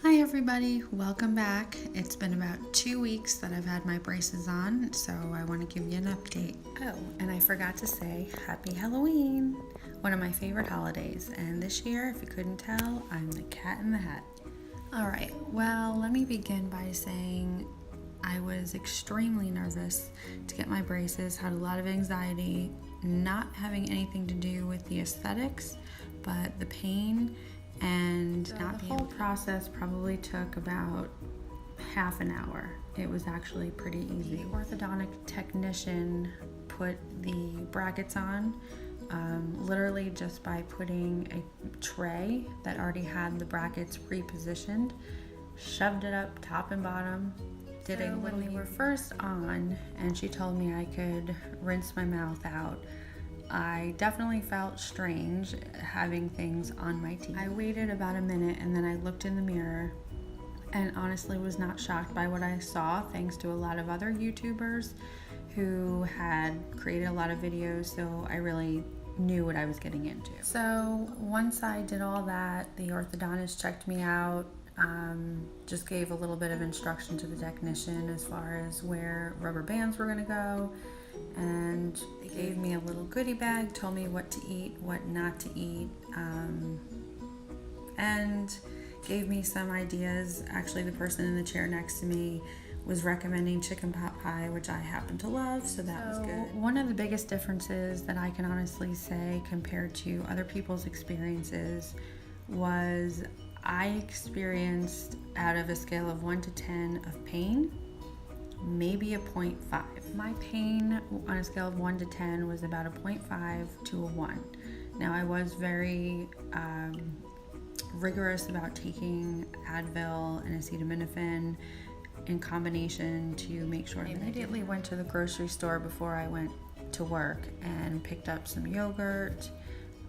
Hi everybody, welcome back. It's been about 2 weeks that I've had my braces on, so I want to give you an update. Oh, and I forgot to say Happy Halloween, one of my favorite holidays. And this year, if you couldn't tell, I'm the cat in the hat. Alright, well, let me begin by saying I was extremely nervous to get my braces, had a lot of anxiety, not having anything to do with the aesthetics, but the pain and not the whole process probably took about half an hour. It was actually pretty easy. The orthodontic technician put the brackets on literally just by putting a tray that already had the brackets repositioned, shoved it up top and bottom, did a when they were first on, and she told me I could rinse my mouth out. I definitely felt strange having things on my teeth. I waited about a minute and then I looked in the mirror and honestly was not shocked by what I saw, thanks to a lot of other YouTubers who had created a lot of videos, so I really knew what I was getting into. So once I did all that, the orthodontist checked me out, just gave a little bit of instruction to the technician as far as where rubber bands were gonna go, and they gave me a little goodie bag, told me what to eat, what not to eat, and gave me some ideas. Actually, the person in the chair next to me was recommending chicken pot pie, which I happen to love, so that was good. One of the biggest differences that I can honestly say compared to other people's experiences was I experienced, out of a scale of 1 to 10 of pain, maybe a 0.5. My pain on a scale of 1 to 10 was about a 0.5 to a 1. Now, I was very rigorous about taking Advil and acetaminophen in combination to make sure. I immediately went to the grocery store before I went to work and picked up some yogurt.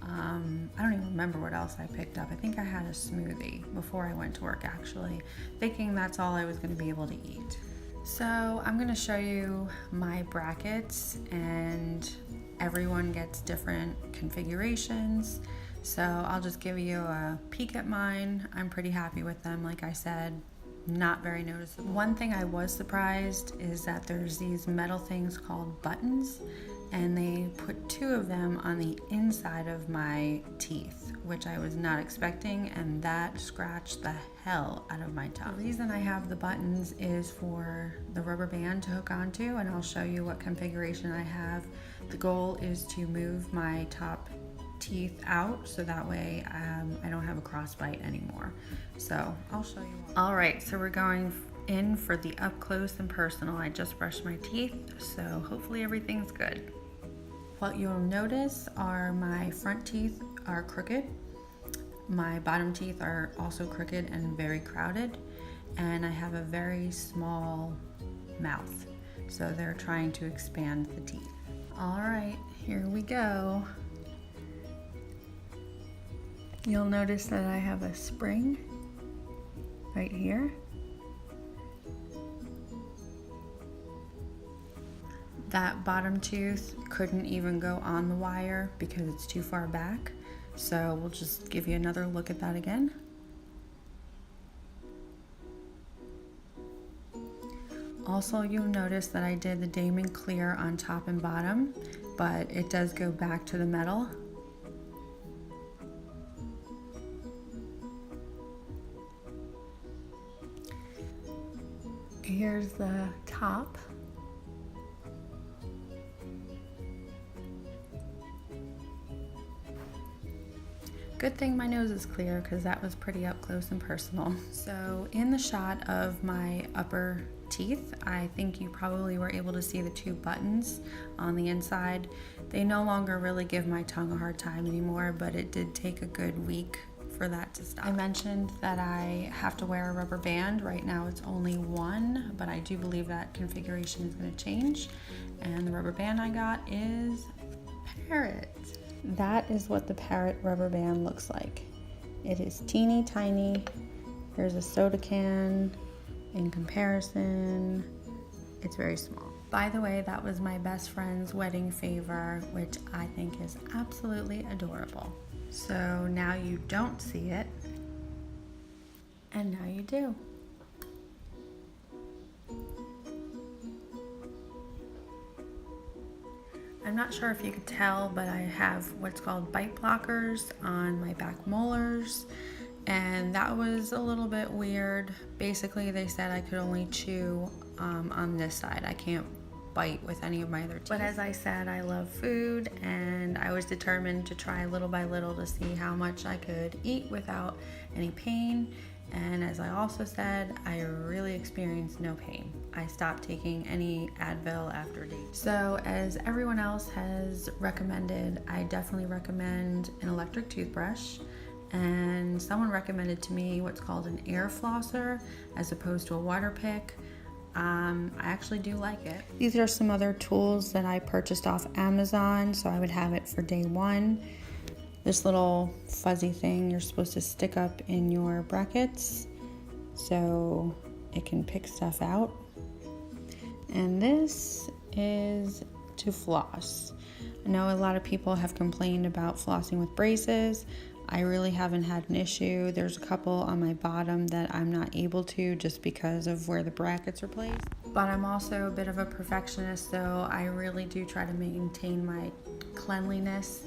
I don't even remember what else I picked up. I think I had a smoothie before I went to work, actually, thinking that's all I was going to be able to eat. So I'm going to show you my brackets, and everyone gets different configurations. So I'll just give you a peek at mine. I'm pretty happy with them. Like I said, not very noticeable. One thing I was surprised is that there's these metal things called buttons, and they put 2 of them on the inside of my teeth, which I was not expecting, and that scratched the hell out of my tongue. The reason I have the buttons is for the rubber band to hook onto, and I'll show you what configuration I have. The goal is to move my top teeth out so that way I don't have a crossbite anymore. So I'll show you. All right, so we're going in for the up close and personal. I just brushed my teeth, so hopefully everything's good. What you'll notice are my front teeth are crooked. My bottom teeth are also crooked and very crowded, and I have a very small mouth, so they're trying to expand the teeth. All right, here we go. You'll notice that I have a spring right here. That bottom tooth couldn't even go on the wire because it's too far back. So we'll just give you another look at that again. Also, you'll notice that I did the Damon clear on top and bottom, but it does go back to the metal. Here's the top. Good thing my nose is clear because that was pretty up close and personal. So in the shot of my upper teeth, I think you probably were able to see the 2 buttons on the inside. They no longer really give my tongue a hard time anymore, but it did take a good week for that to stop. I mentioned that I have to wear a rubber band. Right now it's only 1, but I do believe that configuration is going to change. And the rubber band I got is Parrot. That is what the Parrot rubber band looks like. It is teeny tiny. There's a soda can. In comparison, it's very small. By the way, that was my best friend's wedding favor, which I think is absolutely adorable. So now you don't see it. And now you do. I'm not sure if you could tell, but I have what's called bite blockers on my back molars, and that was a little bit weird. Basically, they said I could only chew on this side. I can't bite with any of my other teeth. But as I said, I love food, and I was determined to try little by little to see how much I could eat without any pain. And as I also said, I really experienced no pain. I stopped taking any Advil after date. So as everyone else has recommended, I definitely recommend an electric toothbrush. And someone recommended to me what's called an air flosser as opposed to a water pick. I actually do like it. These are some other tools that I purchased off Amazon, so I would have it for day one. This little fuzzy thing you're supposed to stick up in your brackets so it can pick stuff out. And this is to floss. I know a lot of people have complained about flossing with braces. I really haven't had an issue. There's a couple on my bottom that I'm not able to just because of where the brackets are placed. But I'm also a bit of a perfectionist, so I really do try to maintain my cleanliness.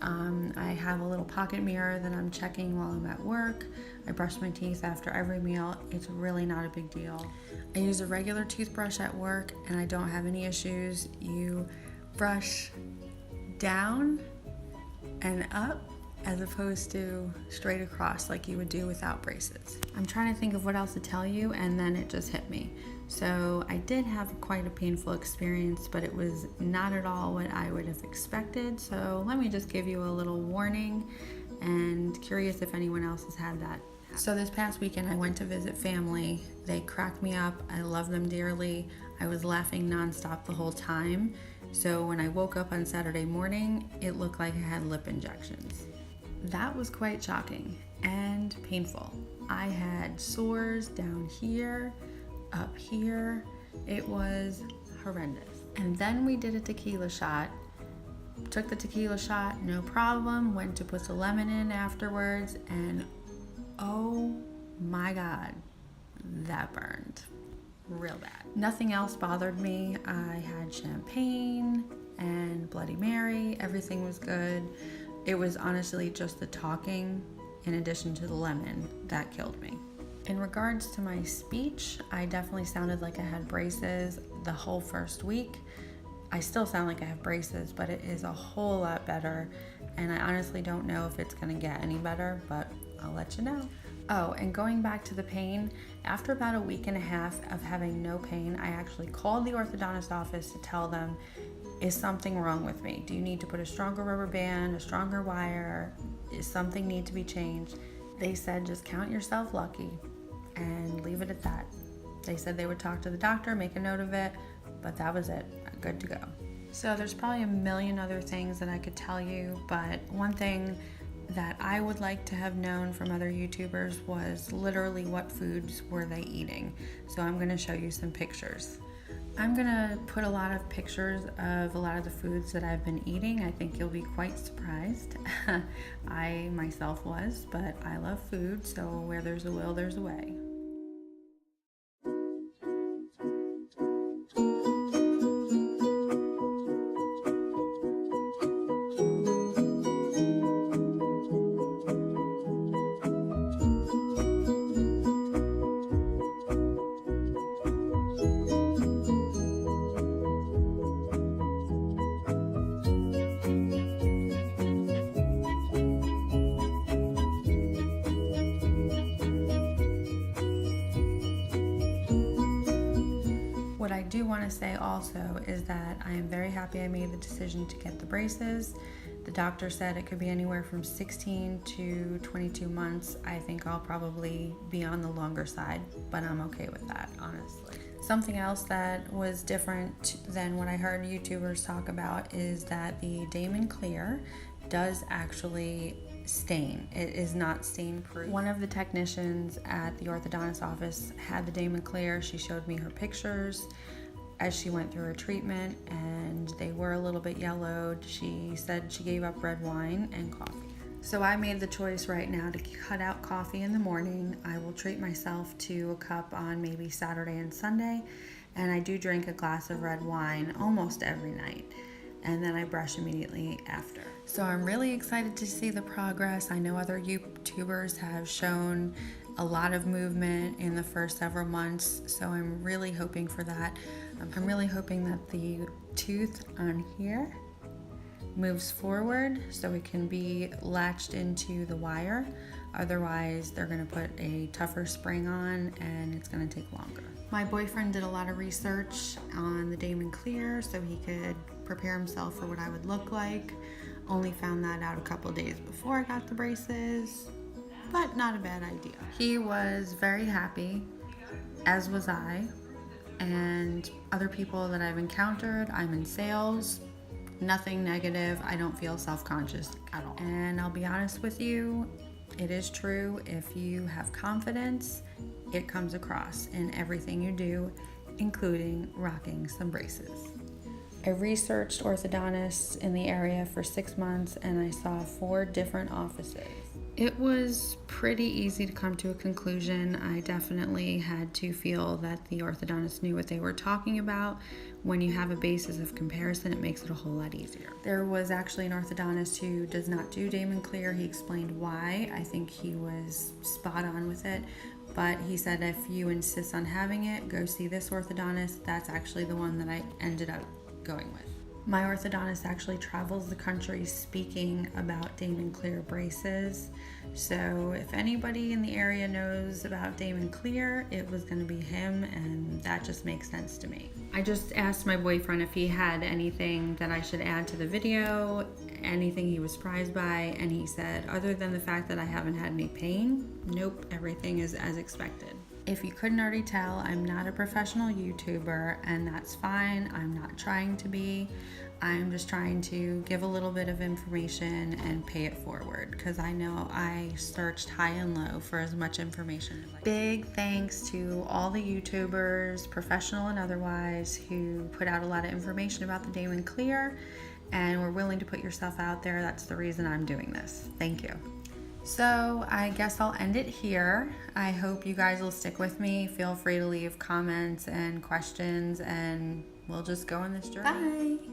I have a little pocket mirror that I'm checking while I'm at work. I brush my teeth after every meal. It's really not a big deal. I use a regular toothbrush at work and I don't have any issues. You brush down and up as opposed to straight across like you would do without braces. I'm trying to think of what else to tell you, and then it just hit me. So I did have quite a painful experience, but it was not at all what I would have expected. So let me just give you a little warning, and curious if anyone else has had that. So this past weekend I went to visit family. They cracked me up. I love them dearly. I was laughing nonstop the whole time. So when I woke up on Saturday morning, it looked like I had lip injections. That was quite shocking and painful. I had sores down here, up here. It was horrendous. And then we did a tequila shot. Took the tequila shot, no problem. Went to put the lemon in afterwards, and oh my God, that burned real bad. Nothing else bothered me. I had champagne and Bloody Mary. Everything was good. It was honestly just the talking, in addition to the lemon, that killed me. In regards to my speech, I definitely sounded like I had braces the whole first week. I still sound like I have braces, but it is a whole lot better, and I honestly don't know if it's gonna get any better, but I'll let you know. Oh, and going back to the pain, after about a week and a half of having no pain, I actually called the orthodontist office to tell them, is something wrong with me? Do you need to put a stronger rubber band, a stronger wire? Is something need to be changed? They said, just count yourself lucky and leave it at that. They said they would talk to the doctor, make a note of it, but that was it. Good to go. So there's probably a million other things that I could tell you, but one thing that I would like to have known from other YouTubers was literally what foods were they eating. So I'm gonna show you some pictures. I'm gonna put a lot of pictures of a lot of the foods that I've been eating. I think you'll be quite surprised. I myself was, but I love food, so where there's a will, there's a way. What I do want to say also is that I am very happy I made the decision to get the braces. The doctor said it could be anywhere from 16 to 22 months. I think I'll probably be on the longer side, but I'm okay with that, honestly. Something else that was different than what I heard YouTubers talk about is that the Damon Clear does actually stain. It is not stain proof. One of the technicians at the orthodontist office had the Damon Clear. She showed me her pictures as she went through her treatment, and they were a little bit yellowed. She said she gave up red wine and coffee. So I made the choice right now to cut out coffee in the morning. I will treat myself to a cup on maybe Saturday and Sunday, and I do drink a glass of red wine almost every night, and then I brush immediately after. So I'm really excited to see the progress. I know other YouTubers have shown a lot of movement in the first several months, so I'm really hoping for that. I'm really hoping that the tooth on here moves forward so it can be latched into the wire. Otherwise, they're going to put a tougher spring on and it's going to take longer. My boyfriend did a lot of research on the Damon Clear so he could prepare himself for what I would look like. Only found that out a couple days before I got the braces, but not a bad idea. He was very happy, as was I, and other people that I've encountered. I'm in sales. Nothing negative. I don't feel self-conscious at all. And I'll be honest with you, it is true. If you have confidence, it comes across in everything you do, including rocking some braces. I researched orthodontists in the area for 6 months and I saw 4 different offices. It was pretty easy to come to a conclusion. I definitely had to feel that the orthodontist knew what they were talking about. When you have a basis of comparison, it makes it a whole lot easier. There was actually an orthodontist who does not do Damon Clear. He explained why. I think he was spot on with it. But he said if you insist on having it, go see this orthodontist. That's actually the one that I ended up going with. My orthodontist actually travels the country speaking about Damon Clear braces. So if anybody in the area knows about Damon Clear, it was going to be him, and that just makes sense to me. I just asked my boyfriend if he had anything that I should add to the video, anything he was surprised by, and he said, other than the fact that I haven't had any pain, nope, everything is as expected. If you couldn't already tell, I'm not a professional YouTuber, and that's fine. I'm not trying to be. I'm just trying to give a little bit of information and pay it forward, because I know I searched high and low for as much information as I could. Big thanks to all the YouTubers, professional and otherwise, who put out a lot of information about the Damon Clear and were willing to put yourself out there. That's the reason I'm doing this. Thank you. So I guess I'll end it here. I hope you guys will stick with me. Feel free to leave comments and questions, and we'll just go on this journey. Bye.